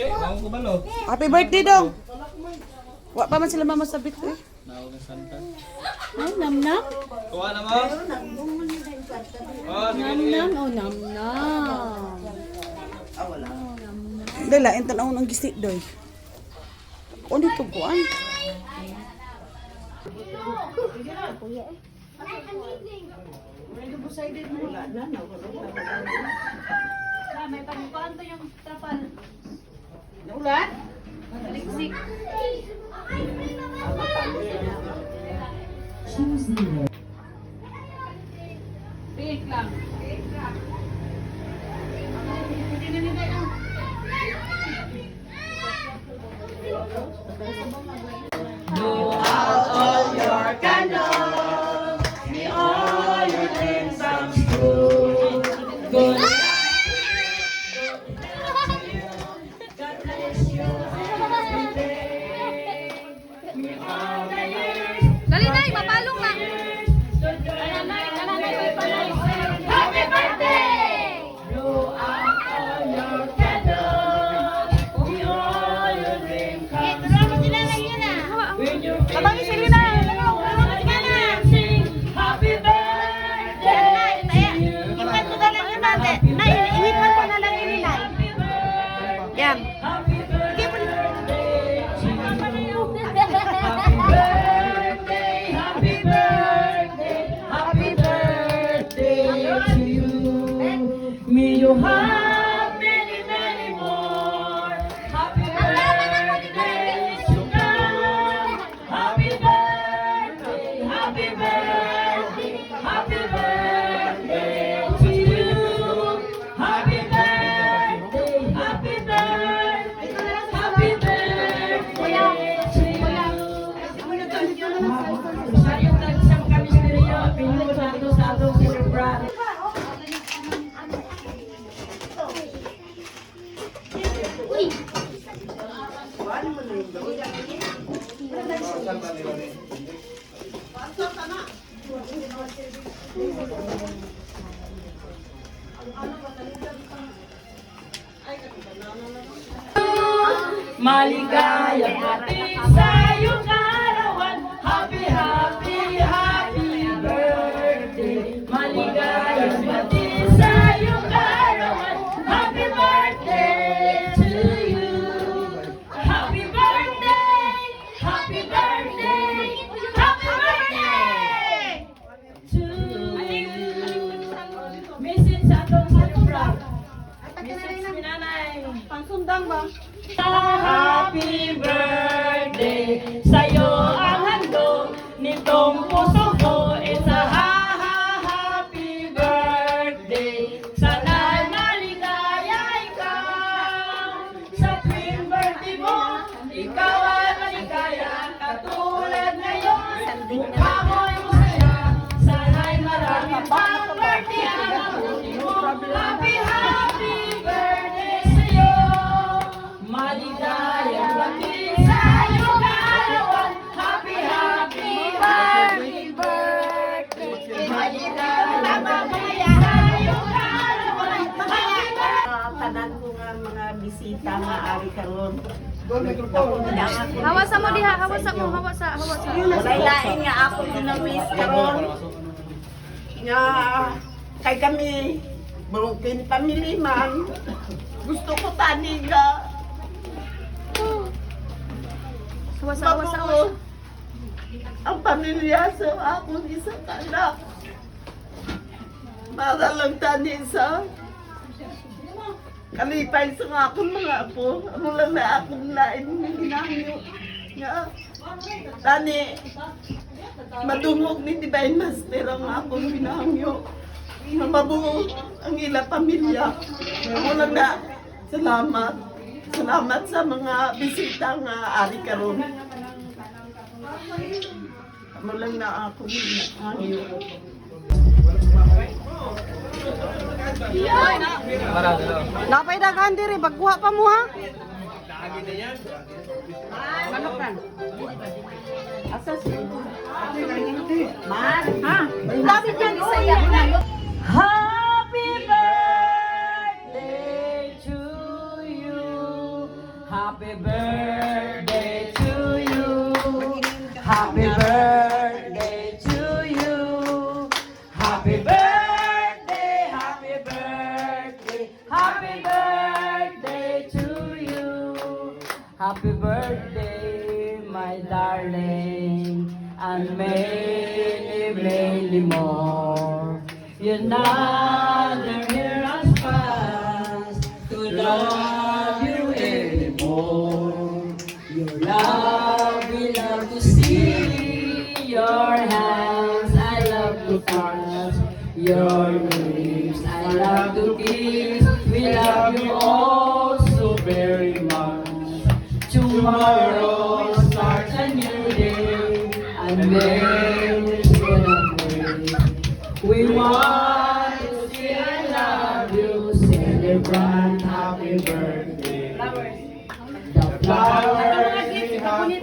Happy birthday dong. Wa pa man sila mamasabit eh. Ay, nam-nam. Kuha na mo. Nam-nam. Oh, nam-nam. Dala, ento na unang gisik doy. O dito kuan. May pagkuhaan to yung trapal. Ulan? Liksik. Pink lang. Blow out all your candles, may all your dreams come true. Good night. God bless you every day. May all the years. Dali na, mapalong na. Happy birthday! Blow out all your candles, may all your dreams come true. When you Abang isi na. sing happy birthday to you. Happy birthday. Yan. Happy birthday to you. Happy birthday. Happy birthday. Happy birthday to you. May you have many, many more. Happy birthday to God. Happy birthday. Happy birthday. Happy birthday to you. Happy birthday. Happy birthday. Happy birthday to you. Sayang nagsang kami sa diriya. Pinulado sa atong celebrate. Maligayang ating sa iyong kaarawan. Happy, happy, happy birthday. Maligayang ating sa iyong kaarawan. Happy birthday to you. Happy birthday. Happy birthday. Happy birthday to you. Message sa atong celebrate. Message si nanay. Pangsundang ba? Happy birthday sa'yo ang handog nitong puso ko. It's a happy birthday. Sana'y maligaya ikaw sa tuwing birthday mo. Ikaw ay maligaya katulad ngayon. Mukha mo'y masaya. Sana'y marami pang birthday ang mabuti mo. Happy, happy birthday sa'yo. Maligayang gabi sa iyong kaarawan. Happy, happy, happy birthday. Maligayang gabi sa iyong kaarawan. Happy birthday. Tanan ko nga mga bisita nga ari karon. Hawasa mo diha, hawasa mo, hawasa. Walay lain nga ako dinamiss karon. Nga kay kami broken family man. Gusto ko tani nga Hawasa. mabuo ang pamilya sa akong isang anak. Para lang tani sa kalipay sa nga akong mga apo. Ano lang na akong lain ng ginahyo. Nga, tani, madungog ni Divine Master ang akong ginahyo. Na mabuo ang ila pamilya. Ano lang na, salamat. Salamat sa mga bisita nga ari karon. Ano lang na akong ginahyo. Napay daghan diri bagkuha pa mo ha. Manok na. Asas. Man, ha? Dapat yan isaya na. Happy birthday to you. Happy birthday to you. Happy birthday to you. Happy birthday, happy birthday, happy birthday to you. Happy birthday, my darling, and many, many more. Another year has passed to love you anymore. Your love, we love to see. Your hands, I love to touch. Your lips, I love to kiss. We love you all so very much. Tomorrow starts a new day, and then it's gonna break. We want to say I love you, celebrate happy birthday. The flowers we have for you,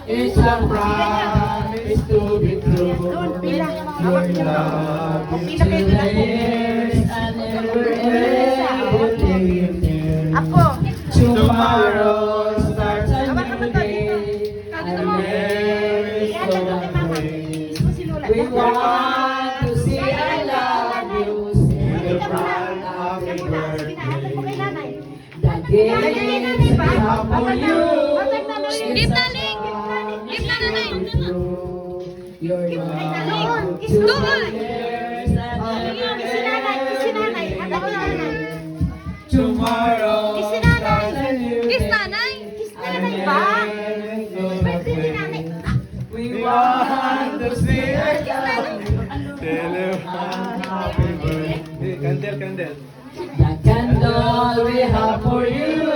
it's a promise to be true. Your love is to the years and never end. Tomorrow starts a new day, and there is gonna break. We want to say I love you, celebrate happy birthday. The gifts we have for you, it's a promise to be true. Your love to the years and never end. Tomorrow starts a new day, and then gonna break. We want to see our happy birthday. Candle. The candle we have for you,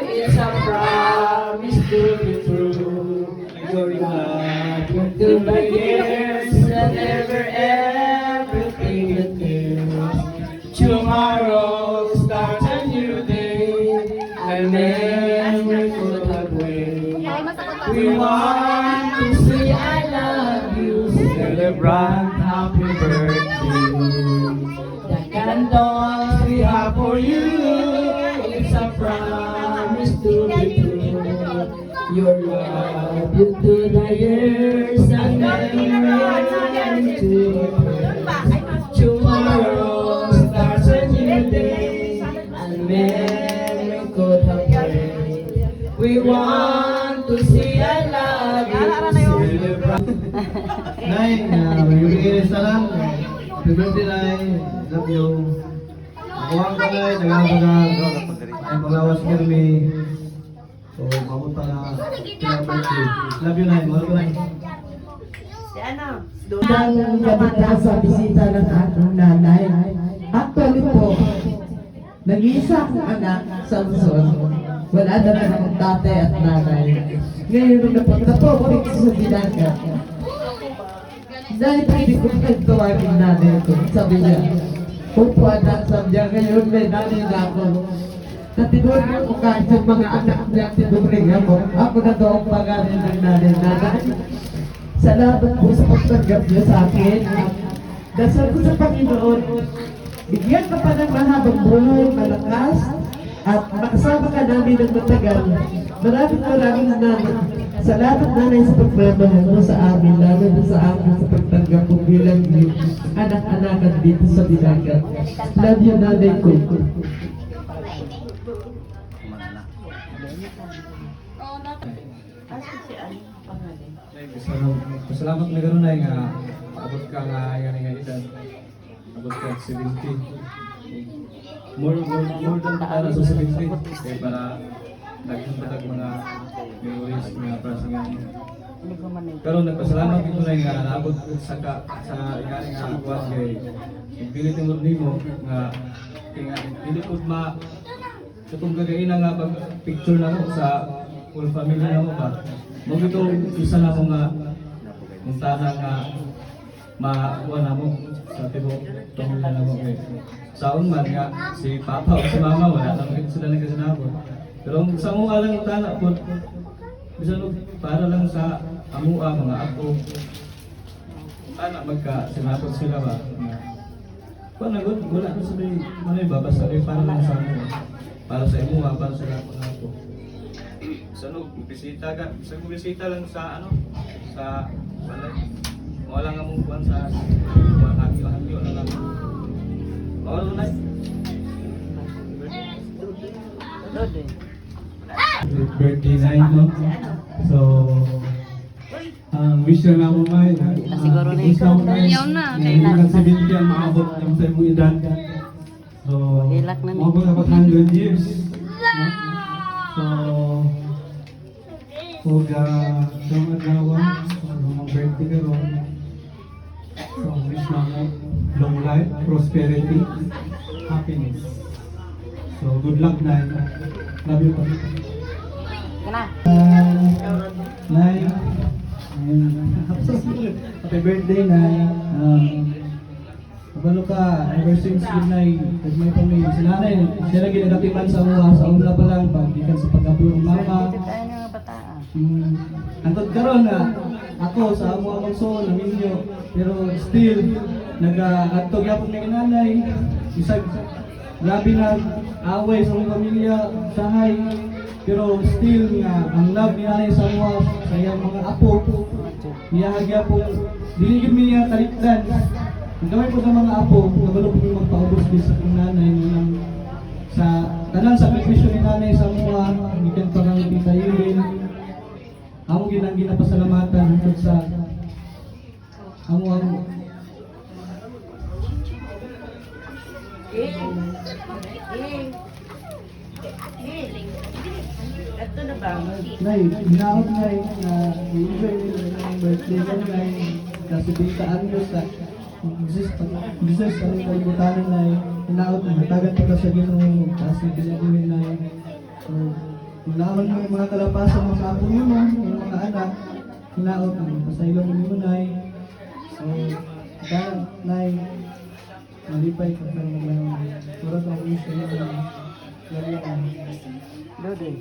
it's a promise to be true. Your love to the years and never everything it is. Tomorrow starts a new day, and then we could wait. We want to say I love you, celebrate happy birthday. The candles we have for you, it's a promise to be true. Your love you to the years and never to tomorrow starts a new day, and many could have prayed. We want to see I love you, celebrate. Nay, bibigyan na lang. Happy birthday, Nay. Love you. Kuha ka, Nay. Nagkakabaga. Ay, paglawas kami. So, mamunta na. Love you, Nay. Mahal ko, Nay. Ang gabita sa bisita ng aking nanay. Actually po, nag-iisa akong anak sa Luzon. Wala na rin akong tatay at nanay. Ngayon nung napunta po ako dito sa Binaga, dahil pwede ko nagtawagin nanay ko. Sabi niya, opo anak, sabi niya, ngayon may nanay na ako. Natinod ko kahit sa mga anak niya, tinuring ako. Ako na daw ang pangalan ng nanay. Salamat po sa pagtanggap niyo sa akin. Dasal ko sa Panginoon, bigyan ka pa ng mahabang buhay, malakas, at makasama ka namin ng matagal. Maraming salamat nanay sa pagmamahal mo sa amin, lalo na sa amin sa pagtanggap mo bilang anak-anakan dito sa Binaga. Love you nanay ko. Pasalamat na gano'n, Nay, nga abot ka nga nga edad. Abot ka 70. More than para sa 70. Kaya para nagpuntatag mga memories nga para sa nga. Pero nagpasalamat dito na nga naabot sa ingani nga kuwas kay pilit yung nimo nga kaya hindi po sa kung gagayin nga pag picture na mo sa full family na mo ba mo ito isa na mo nga muntana nga makuha na mo sa tibok pamilya na mo kay saon man nga si papa o si mama wala lang sila nagkasinabot pero sa mo alang utana po bisan para lang sa amua mga ako anak magka-sinapot sila ba? Kung nagod, wala ko sabi, ano yung babasa rin para lang sa amin. para sa imuha, para sa lahat mga ako. Sa bisita lang sa sa balay. Wala nga mong kuwan sa hati-hati na lang. Ano na? Birthday na ito. So, wish na ako may siguro na ikaw. Ayaw na. Kailangan 70 ang maabot ng sa imong edad. So, maabot ako 100 years. No? So, kung yung agawa, mga birthday ka ron, so wish na ako long life, prosperity, happiness. So, good luck na. Love you po. Nay, happy birthday, Nay. Kabalo ka, ever since good Nay, pag may pamilya, si Nanay, siya lagi nagatipan sa una pa lang, pagdikan sa pag-abuyo ng mama. Antod karon na, ako sa amo amang so, naminyo, pero still, nag-agtog yapon ng Nanay, isag, grabe na, away sa mga pamilya, sahay, pero still nga, ang love ni Nanay sa sa iyang mga apo, niyahagya po, dinigid mi niya kalikdan. Ang gawin po ng mga apo, nabalo po yung magpaubos din sa kong nanay, sa tanang sakripisyo ni Nanay sa mga, ikan pa kang ipitayulin, amo ginang ginapasalamatan hangtod sa amo. Ito na ba? Nay, ginaot Nay, na enjoy yung birthday ka Nay, kasi bintaan nyo sa exist ang kalibutanan Nay, ginaot na, matagan pa ka sa Ginoo, kasi pinagawin Nay. So, ginaon mo yung mga kalapasan mo sa apo nyo mo, yung mga anak, ginaot na, pasailong mo Nay. So, kaya Nay, malipay ka sa mga surat ang wish ka nyo Nay. Lalo ka. Dode.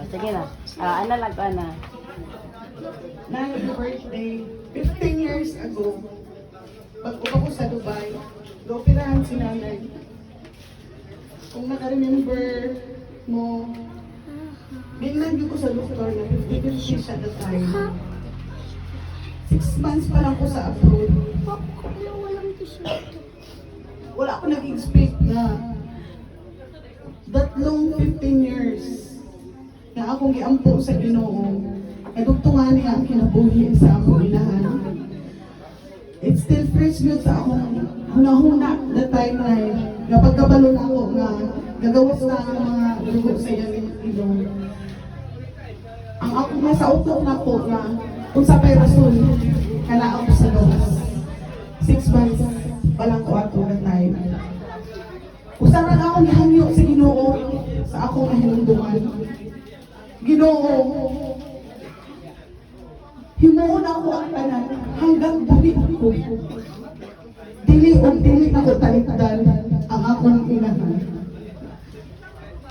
Sige na. Ano lang ko na. Nay, happy birthday. 15 years ago, pag-upa ko sa Dubai, operahan si Nanay. Kung naka-remember mo, binlan ko sa doktor na 50 siya at the time. 6 months pa lang ko sa abroad. Wala ako nag-expect na that long 15 years na akong giampo sa Ginoo. Nagugtungan niya ang kinabuhi sa akong inahan. It's still fresh good sa akong hunahuna that time na napagkabalo na ako nga gagawas na ang mga dugo sa iyang ilong. Ang ako nasa utok na po na kung sa pay rason kana ako sa gawas. 6 months pa lang ko ato na time. Usaran ako nihangyo sa Ginoo sa akong nahinumduman. Ginoo, himuon ako ang tanan hanggang buhi ko. Dili ako talikdan ang akong inahan.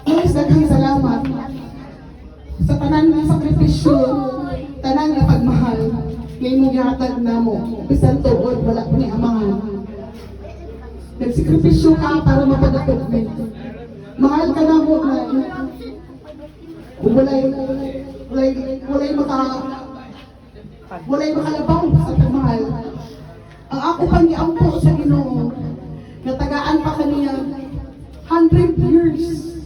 Nais daghang salamat sa tanan ng sakripisyo, tanan ng pagmahal, na imong gihatag namo. Bisan tuod wala ko ni amahan. Nagsikripisyo ka para mapadakot mi. Mahal ka namo na walay makalabaw sa pagmahal. Ang ako pang iampo sa Ginoo, natagaan pa kaniya 100 years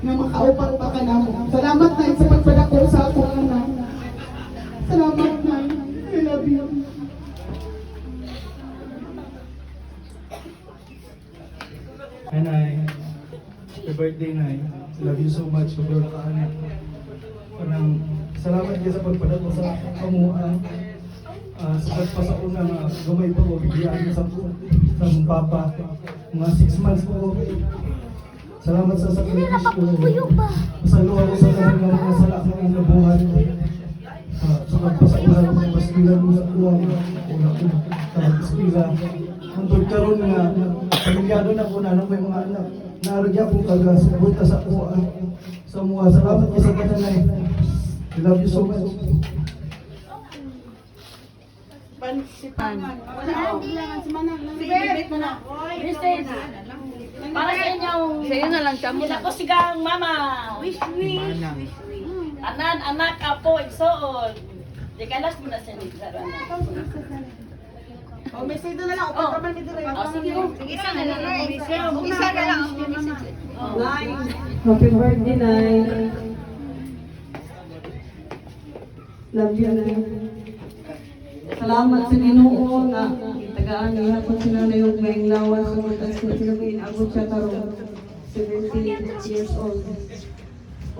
na makaupan pa ka namo. Salamat na sa pagpadako sa akong anak. Salamat na. I love you. And happy birthday Nay. Love you so much for your kaanak. Parang salamat kayo sa pagpadako sa kamuha. Sa pagpasauna nga gamay pa ko, bigyan sa papa. Mga 6 months po. Salamat sa sakripisyo. Masaluha ko sa kanila mga sala ng mga buhay. Sa pagpasauna ko ng pastilan mo sa kuwang. Pag-ispira. Hantod karon nga, pamilyado na ko na may mga anak. Naragya kong kagas, punta sa kuha. Sa mga salamat kayo sa kananay. I love you so much. Si Pangan. Si Bebet na. Prestige. Para sa inyong... Sa'yo na lang siya Sila ko sigang mama. Wish, wish. Tanan, anak, apo, igsoon. Di kalas mo na siya ni Sarana. O, message na lang. Upad ka man may dire. Sige. Isa na lang. Isa na lang. Happy birthday, Nay. Love you, Nay. Salamat sa Ginoo nga tagaan niya po sila na yung may lawas sa mga sila may inabot siya karong 70 years old.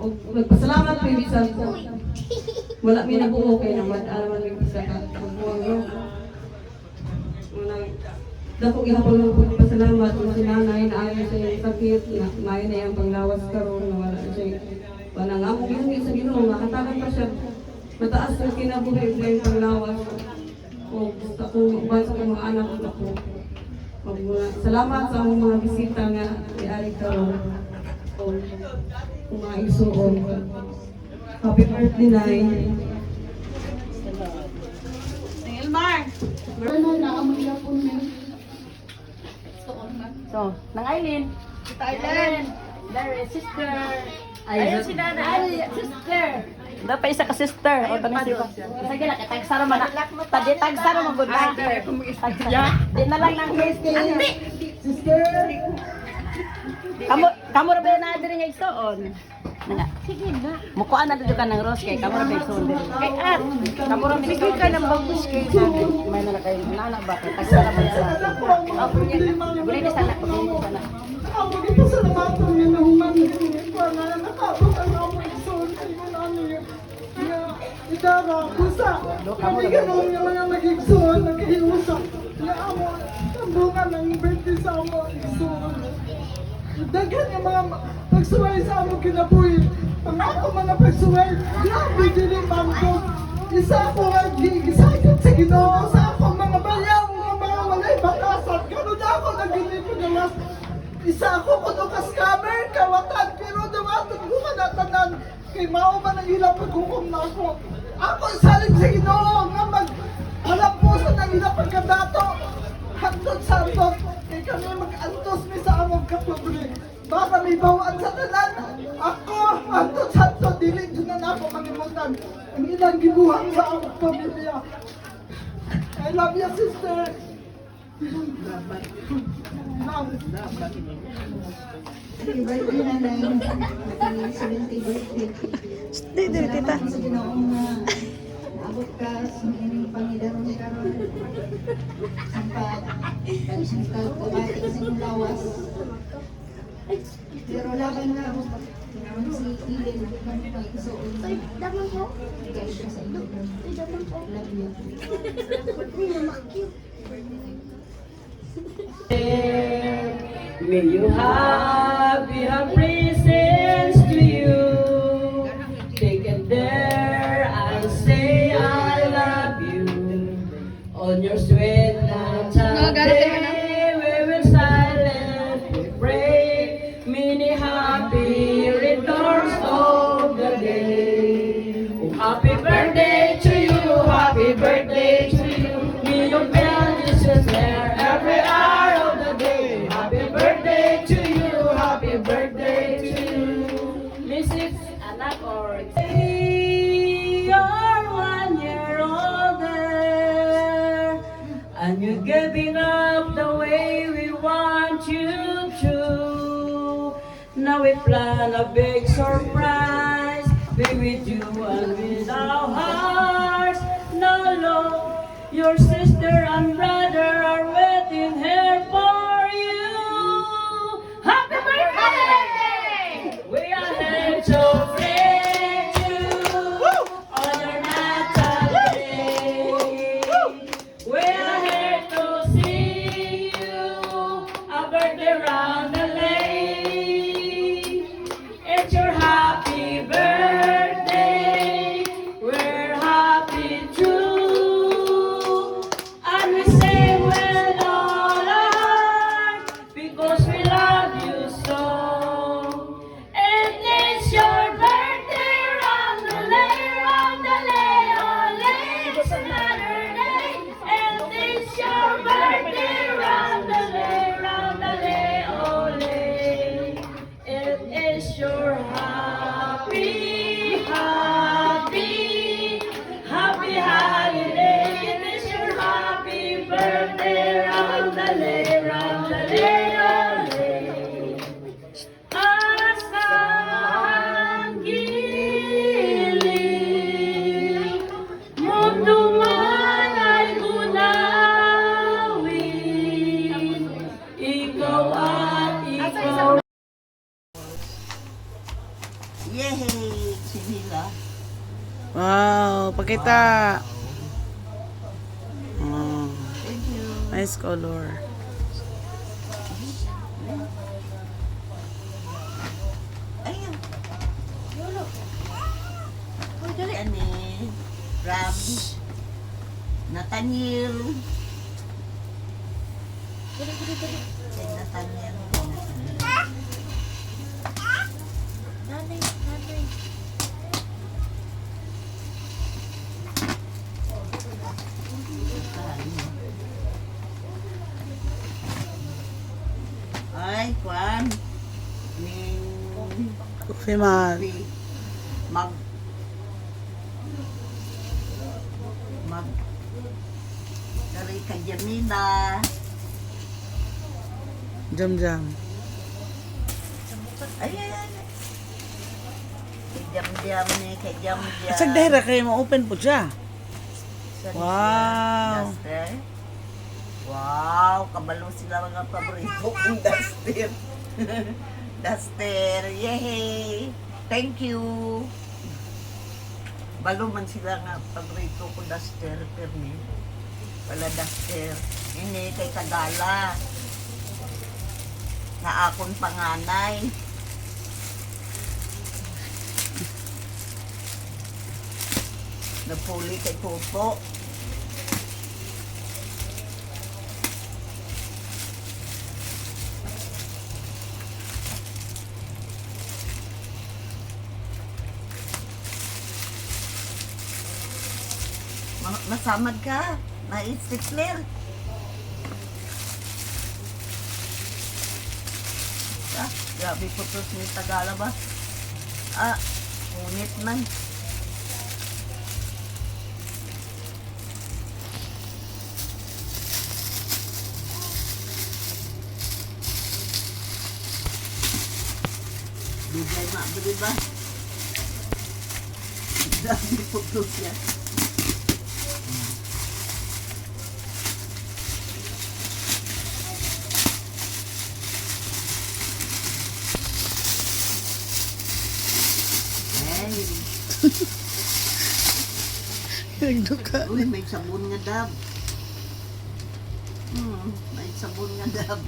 O magpasalamat kay Bisan po. Wala may nabuo kay naman alaman may isa ka. Dako gihapon lang po pasalamat kung si nanay na ayaw sa iyong sakit na may na yung panglawas karon na wala na siya. Panangamong yun sa Ginoo makatagan pa siya. Mataas ang kinabuhi na yung panglawas. O gusto ko magbasa ng mga anak ko. Salamat sa mga bisita nga ni Ari karon. O kung mga isuon. Happy birthday, Nay. Elmar. So, nang Aileen. Thailand. There is sister. Ayun si Nanay. Ay, sister. Dapat isa ka sister. O, tanong siya. Sige lang, tagsara man na. Tadi tagsara man good night. Di na lang ng sister. Kamu ra ba na diri nga igsoon? Nga. Sige na. Mukuan na dito ka ng rose kay kamu ra ba igsoon diri. Kay at. Kamu ra sige ka nang bagus kay sabi. May na kay nana ba kay tagsara man sa. Gulay ni sana ko sana. Ang magiging salamatan niya na humanin. Wala na nakabot ang among isuon. Idara, kusa. Kami ganun yung mga nag-igsuon, nag-iusap. Na amo, tambungan ng birthday sa amo, igsuon. Daghan yung mga pagsuway sa amo kinabuhi. Ang ako mga pagsuway, grabe din yung bangko. Isa ako ang gigisakit sa Ginoo sa akong mga bayaw, mga walay bakasan. Ganun ako nag-ilipo na mas. Isa ako kuno ka scammer, kawatan, pero dawatan ko manatanan. Kay mao man ang ilang paghukom na ako. Ako saling sa Ginoo nga malampusan ang ilang pagkadato. Hantod sa antos. Kay kami mag-antos mi sa among kapubli. Baka may bawaan sa tanan. Ako, hantod sa antos. Dili dyan na ako manimutan. Ang ilang gibuhan sa among pamilya. I love you, sister. Happy birthday, Nanay. Happy 70th birthday. Dito, tita. Salamat sa Ginoong abot ka sa inyong Panginoon karon. Sampat pag-singkal ko batik sa inyong lawas. Pero laban na ako naman si Ilin kung pag-isuon. Daman ko. Guys, sa inyo. Love you. May you have presents to you. Take it there and say I love you. On your sweet Saturday, we will silently pray. Many happy returns of the day. Oh, happy birthday to you, happy birthday to you. May your bells there every hour of the day. Happy birthday to you, happy birthday to you. Mrs. Anak or you're 1 year older, and you're giving up the way we want you to. Now we plan a big surprise, be with you and with our hearts. No, Lord, your sister and brother are waiting here for you. Happy birthday! We are here to greet you on your natal day. We are here to see you a birthday round the lane. It's your happy birthday. We're happy too. And we say Asang giling, mundo man ay unawin, ikaw at ikaw. Yay! Sinila. Wow, pakita. Oh, Thank you. nice color. Ayun. Yolo. Oh, dali. Ani. Ram. Nathaniel. Kay Nathaniel. Ay, Kwan. Ning Coffee man. mag dari ka Jamila. Jam-jam. Ay, ay, ay. Kay Jam-Jam ni, kay Jam-Jam. Asag dahira kayo ma-open po siya. Saan Wow. siya? Duster? Wow, kabalo sila mga paborito kong duster. Duster, yay! Thank you! Balo man sila nga paborito ko duster, permi. Wala duster. Ini kay Tagala. Na akong panganay. Napuli kay Popo. Masamad ka. Na-stipler. Ah, grabe po to ni Tagala ba? Ah, ngunit man. Bigay ma, bili ba? Grabe po to siya. Nagduka. Uy, may sabon nga dab. May sabon nga dab.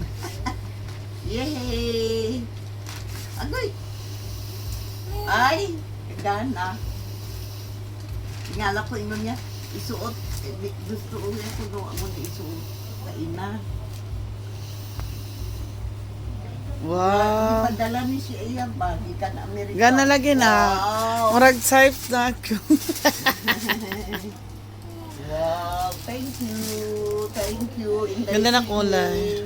Yay! Agoy! Ay! Gana. Nyala ko ino niya. Isuot. Gusto ko niya kung doon mo na isuot. Kaina. Wow. Ipadala ni si Iya ba? Ikan Amerika. Gana lagi na. Wow! Murag type na ako. Wow! Thank you! Thank you! Ganda ng kulay.